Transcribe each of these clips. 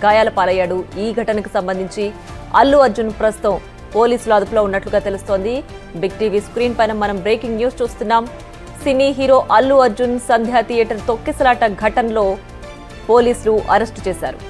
గాయాల పాలయ్యాడు. ఈ ఘటనకు సంబంధించి అల్లు అర్జున్ ప్రస్తుతం పోలీసుల అదుపులో ఉన్నట్లుగా తెలుస్తోంది. బిగ్ టీవీ స్క్రీన్ పైన మనం బ్రేకింగ్ న్యూస్ చూస్తున్నాం. సినీ హీరో అల్లు అర్జున్ సంధ్యా థియేటర్ తొక్కిసలాట ఘటనలో పోలీసులు అరెస్టు చేశారు.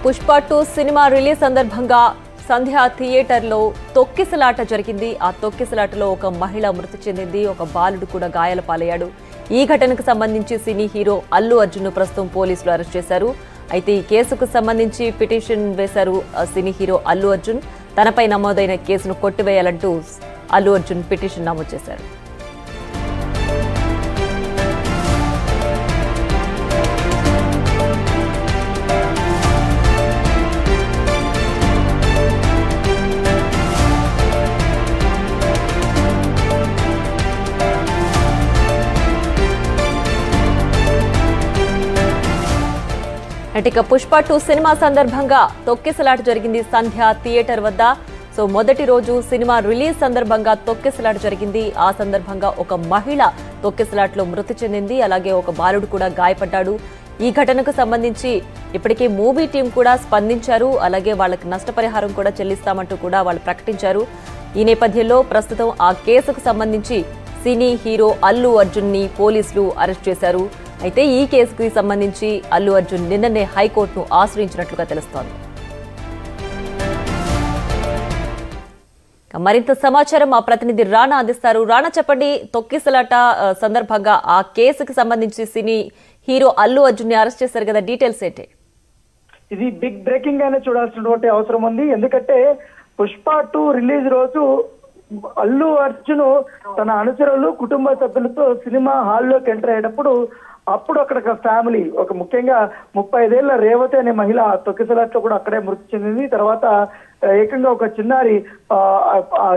పుష్ప 2 సినిమా రిలీజ్ సందర్భంగా సంధ్యా థియేటర్లో తొక్కిసలాట జరిగింది. ఆ తొక్కిసలాటలో ఒక మహిళ మృతి చెందింది, ఒక బాలుడు కూడా గాయాల పాలయ్యాడు. ఈ ఘటనకు సంబంధించి సినీ హీరో అల్లు అర్జున్ ప్రస్తుతం పోలీసులు అరెస్ట్ చేశారు. అయితే ఈ కేసుకు సంబంధించి పిటిషన్ వేశారు సినీ హీరో అల్లు అర్జున్. తనపై నమోదైన కేసును కొట్టివేయాలంటూ అల్లు అర్జున్ పిటిషన్ నమోదు చేశారు. ఇక పుష్ప 2 సినిమా సందర్భంగా తొక్కిసలాట జరిగింది సంధ్యా థియేటర్ వద్ద. సో మొదటి రోజు సినిమా రిలీజ్ సందర్భంగా తొక్కిసలాట జరిగింది. ఆ సందర్భంగా ఒక మహిళ తొక్కిసలాటలో మృతి చెందింది, అలాగే ఒక బాలుడు కూడా గాయపడ్డాడు. ఈ ఘటనకు సంబంధించి ఇప్పటికే మూవీ టీం కూడా స్పందించారు, అలాగే వాళ్ళకి నష్టపరిహారం కూడా చెల్లిస్తామంటూ కూడా వాళ్ళు ప్రకటించారు. ఈ నేపథ్యంలో ప్రస్తుతం ఆ కేసుకు సంబంధించి సినీ హీరో అల్లు అర్జున్ ని పోలీసులు అరెస్ట్ చేశారు. అయితే ఈ కేసుకు సంబంధించి అల్లు అర్జున్ నిన్ననే హైకోర్టును ఆశ్రయించినట్లుగా తెలుస్తోంది. మరింత సమాచారం మా ప్రతినిధి రాణా అందిస్తారు. రాణా, చెప్పండి, తొక్కిసలాట సందర్భంగా ఆ కేసుకు సంబంధించి సినీ హీరో అల్లు అర్జున్ ని అరెస్ట్ చేశారు కదా, డీటెయిల్స్ ఏంటి? ఇది బిగ్ బ్రేకింగ్ గానే చూడాల్సినటువంటి అవసరం ఉంది. ఎందుకంటే పుష్ప 2 రిలీజ్ రోజు అల్లు అర్జున్ తన అనుచరులు కుటుంబ సభ్యులతో సినిమా హాల్లోకి ఎంటర్ అయ్యేటప్పుడు అప్పుడు అక్కడ ఫ్యామిలీ, ఒక ముఖ్యంగా 35 ఏళ్ల రేవతి అనే మహిళ తొక్కిసలాట్లో కూడా అక్కడే మృతి చెందింది. తర్వాత ఏకంగా ఒక చిన్నారి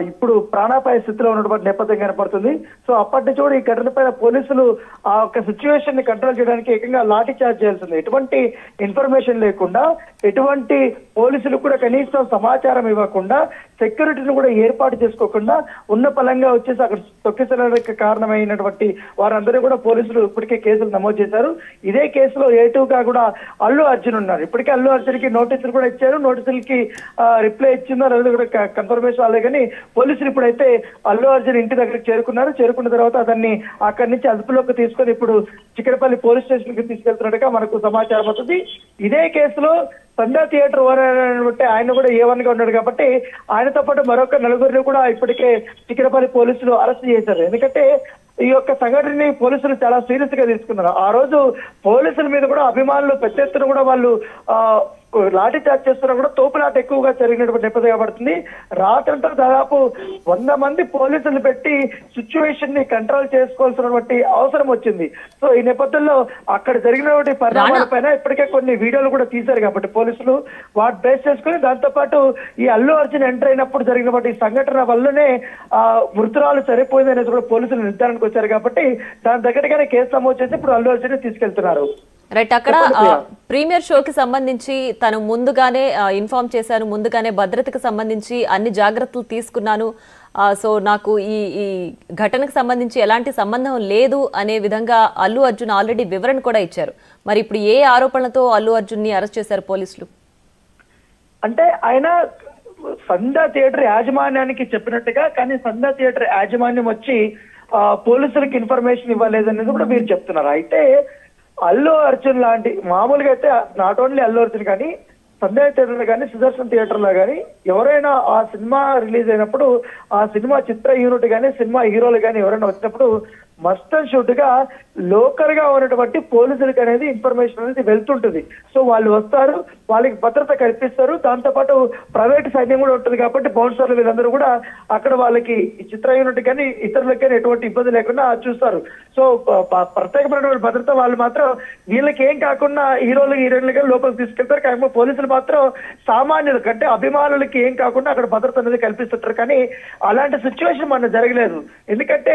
ఇప్పుడు ప్రాణాపాయ స్థితిలో ఉన్నటువంటి నేపథ్యం కనపడుతుంది. సో అప్పటి నుంచి కూడా ఈ ఘటన పైన పోలీసులు ఆ ఒక సిచ్యువేషన్ ని కంట్రోల్ చేయడానికి ఏకంగా లాఠీ చార్జ్ చేయాల్సింది. ఎటువంటి ఇన్ఫర్మేషన్ లేకుండా, ఎటువంటి పోలీసులు కూడా కనీసం సమాచారం ఇవ్వకుండా, సెక్యూరిటీని కూడా ఏర్పాటు చేసుకోకుండా ఉన్న పలంగా వచ్చేసి అక్కడ తొక్కిసలాటకి కారణమైనటువంటి వారందరూ కూడా పోలీసులు ఇప్పటికే కేసులు నమోదు చేశారు. ఇదే కేసులో A2గా కూడా అల్లు అర్జున్ ఉన్నారు. ఇప్పటికే అల్లు అర్జున్ కి నోటీసులు కూడా ఇచ్చారు. నోటీసులకి రిప్లై ఇచ్చిందో లేదా కూడా కన్ఫర్మేషన్ రాలేదు. కానీ పోలీసులు ఇప్పుడైతే అల్లు అర్జున్ ఇంటి దగ్గరికి చేరుకున్నారు. చేరుకున్న తర్వాత అతన్ని అక్కడి నుంచి అదుపులోకి తీసుకొని ఇప్పుడు చిక్కడపల్లి పోలీస్ స్టేషన్ కి తీసుకెళ్తున్నట్టుగా మనకు సమాచారం అవుతుంది. ఇదే కేసులో సంధ్యా థియేటర్ ఓనర్ బట్టి ఆయన కూడా A1 గా ఉన్నాడు కాబట్టి ఆయనతో పాటు మరొక నలుగురిని కూడా ఇప్పటికే చిక్కడపల్లి పోలీసులు అరెస్ట్ చేశారు. ఎందుకంటే ఈ యొక్క సంఘటనని పోలీసులు చాలా సీరియస్ గా తీసుకున్నారు. ఆ రోజు పోలీసుల మీద కూడా అభిమానులు పెద్ద ఎత్తున కూడా వాళ్ళు లాఠీ చార్జ్ చేస్తున్నా కూడా తోపులాట ఎక్కువగా జరిగినటువంటి నేపథ్యం పడుతుంది. రాత్రంతా దాదాపు 100 మంది పోలీసులు పెట్టి సిచ్యువేషన్ ని కంట్రోల్ చేసుకోవాల్సినటువంటి అవసరం వచ్చింది. సో ఈ నేపథ్యంలో అక్కడ జరిగినటువంటి పరిణామాల పైన ఇప్పటికే కొన్ని వీడియోలు కూడా తీశారు కాబట్టి పోలీసులు వాటి బేస్ చేసుకుని, దాంతో పాటు ఈ అల్లు అర్జున్ ఎంటర్ అయినప్పుడు జరిగినటువంటి సంఘటన వల్లనే మృతురాలు చనిపోయింది అనేది కూడా పోలీసులు నిర్ధారణకు వచ్చారు కాబట్టి దాని దగ్గరగానే కేసు నమోదు చేసి ఇప్పుడు అల్లు అర్జున్ తీసుకెళ్తున్నారు. రైట్, అక్కడ ప్రీమియర్ షోకి సంబంధించి తను ముందుగానే ఇన్ఫార్మ్ చేశాను, ముందుగానే భద్రతకు సంబంధించి అన్ని జాగ్రత్తలు తీసుకున్నాను, సో నాకు ఈ ఘటనకు సంబంధించి ఎలాంటి సంబంధం లేదు అనే విధంగా అల్లు అర్జున్ ఆల్రెడీ వివరణ కూడా ఇచ్చారు. మరి ఇప్పుడు ఏ ఆరోపణలతో అల్లు అర్జున్ ని అరెస్ట్ చేశారు పోలీసులు? అంటే ఆయన సంధ్యా థియేటర్ యాజమాన్యానికి చెప్పినట్టుగా, కానీ సంధ్యా థియేటర్ యాజమాన్యం వచ్చి పోలీసులకు ఇన్ఫర్మేషన్ ఇవ్వలేదనేది కూడా మీరు చెప్తున్నారు. అయితే అల్లు అర్జున్ లాంటి మామూలుగా అయితే నాట్ ఓన్లీ అల్లు అర్జున్ కానీ సంధ్యా థియేటర్లో కానీ సుదర్శన్ థియేటర్లో కానీ ఎవరైనా ఆ సినిమా రిలీజ్ అయినప్పుడు ఆ సినిమా చిత్ర యూనిట్ కానీ సినిమా హీరోలు కానీ ఎవరైనా వచ్చినప్పుడు మస్ట్ అండ్ షుడ్ గా లోకల్ గా ఉన్నటువంటి పోలీసులకు అనేది ఇన్ఫర్మేషన్ అనేది వెళ్తుంటుంది. సో వాళ్ళు వస్తారు, వాళ్ళకి భద్రత కల్పిస్తారు. దాంతోపాటు ప్రైవేట్ సైన్యం కూడా ఉంటుంది కాబట్టి బౌన్సర్లు వీళ్ళందరూ కూడా అక్కడ వాళ్ళకి చిత్ర యూనిట్ కానీ ఇతరులకు కానీ ఎటువంటి ఇబ్బంది లేకుండా చూస్తారు. సో ప్రత్యేకమైనటువంటి భద్రత వాళ్ళు మాత్రం వీళ్ళకి ఏం కాకుండా హీరోయిన్లుగా లోపలికి తీసుకెళ్తారు. కానీ పోలీసులు మాత్రం సామాన్యులకు అంటే అభిమానులకి ఏం కాకుండా అక్కడ భద్రత అనేది కల్పిస్తుంటారు. కానీ అలాంటి సిచ్యువేషన్ మన జరగలేదు. ఎందుకంటే